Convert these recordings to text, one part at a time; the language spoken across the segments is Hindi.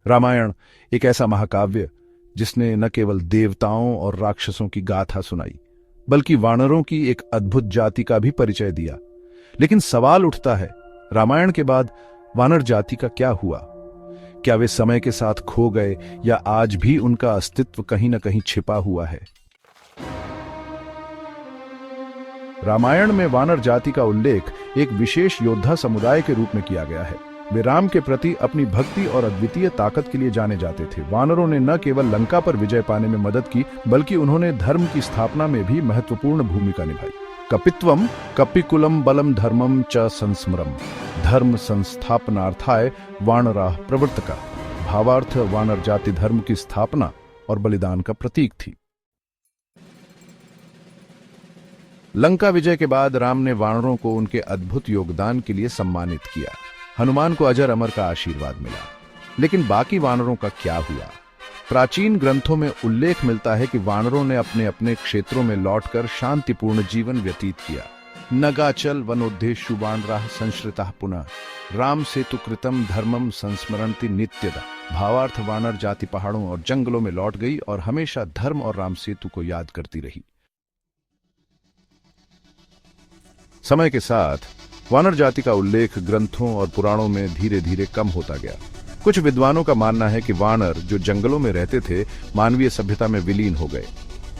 रामायण एक ऐसा महाकाव्य जिसने न केवल देवताओं और राक्षसों की गाथा सुनाई, बल्कि वानरों की एक अद्भुत जाति का भी परिचय दिया। लेकिन सवाल उठता है, रामायण के बाद वानर जाति का क्या हुआ? क्या वे समय के साथ खो गए या आज भी उनका अस्तित्व कहीं न कहीं छिपा हुआ है? रामायण में वानर जाति का उल्लेख एक विशेष योद्धा समुदाय के रूप में किया गया है। वे राम के प्रति अपनी भक्ति और अद्वितीय ताकत के लिए जाने जाते थे। वानरों ने न केवल लंका पर विजय पाने में मदद की, बल्कि उन्होंने धर्म की स्थापना में भी महत्वपूर्ण भूमिका निभाई। कपित्वम कपिकुलम बलम धर्मम च संस्मरम, धर्म संस्थापनार्थाय वानराः प्रवर्तका। भावार्थ, वानर जाति धर्म की स्थापना और बलिदान का प्रतीक थी। लंका विजय के बाद राम ने वानरों को उनके अद्भुत योगदान के लिए सम्मानित किया। हनुमान को अजर अमर का आशीर्वाद मिला। लेकिन बाकी वानरों का क्या हुआ? प्राचीन ग्रंथों में उल्लेख मिलता है कि वानरों ने अपने अपने क्षेत्रों में लौटकर शांतिपूर्ण जीवन व्यतीत किया। नगाचल वनोद्धेषु वानराः संश्रिताः पुनः, राम सेतु कृतम धर्मम संस्मरन्ति नित्यदा। भावार्थ, वानर जाति पहाड़ों और जंगलों में लौट गई और हमेशा धर्म और राम सेतु को याद करती रही। समय के साथ वानर जाति का उल्लेख ग्रंथों और पुराणों में धीरे धीरे कम होता गया। कुछ विद्वानों का मानना है कि वानर जो जंगलों में रहते थे, मानवीय सभ्यता में विलीन हो गए।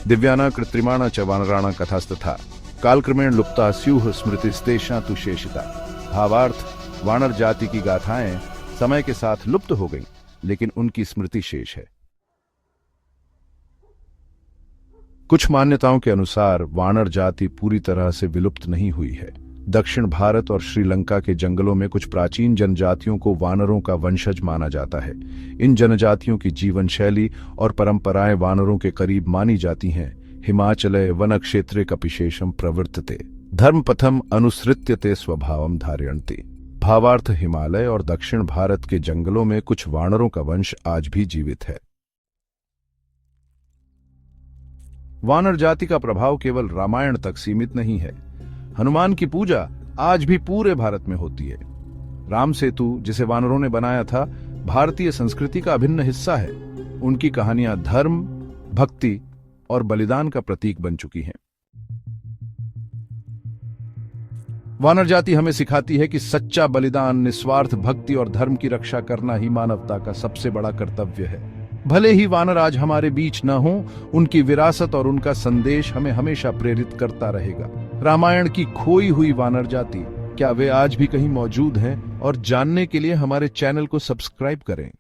दिव्याना कृत्रिमाणा च वानराणा कथास्तथा कालक्रमेण लुप्ता स्युः स्मृतिस्तेषां तु शेषिता। भावार्थ, वानर जाति की गाथाएं समय के साथ लुप्त हो गईं, लेकिन उनकी स्मृति शेष है। कुछ मान्यताओं के अनुसार वानर जाति पूरी तरह से विलुप्त नहीं हुई है। दक्षिण भारत और श्रीलंका के जंगलों में कुछ प्राचीन जनजातियों को वानरों का वंशज माना जाता है। इन जनजातियों की जीवन शैली और परंपराएं वानरों के करीब मानी जाती हैं। हिमाचले वन क्षेत्रे कपिशेषम प्रवर्तते, धर्मपथम अनुसृत्यते स्वभावम धारयन्ति। भावार्थ, हिमालय और दक्षिण भारत के जंगलों में कुछ वानरों का वंश आज भी जीवित है। वानर जाति का प्रभाव केवल रामायण तक सीमित नहीं है। हनुमान की पूजा आज भी पूरे भारत में होती है। राम सेतु, जिसे वानरों ने बनाया था, भारतीय संस्कृति का अभिन्न हिस्सा है। उनकी कहानियां धर्म, भक्ति और बलिदान का प्रतीक बन चुकी हैं। वानर जाति हमें सिखाती है कि सच्चा बलिदान, निस्वार्थ भक्ति और धर्म की रक्षा करना ही मानवता का सबसे बड़ा कर्तव्य है। भले ही वानर आज हमारे बीच न हो, उनकी विरासत और उनका संदेश हमें हमेशा प्रेरित करता रहेगा। रामायण की खोई हुई वानर जाति, क्या वे आज भी कहीं मौजूद हैं? और जानने के लिए हमारे चैनल को सब्सक्राइब करें।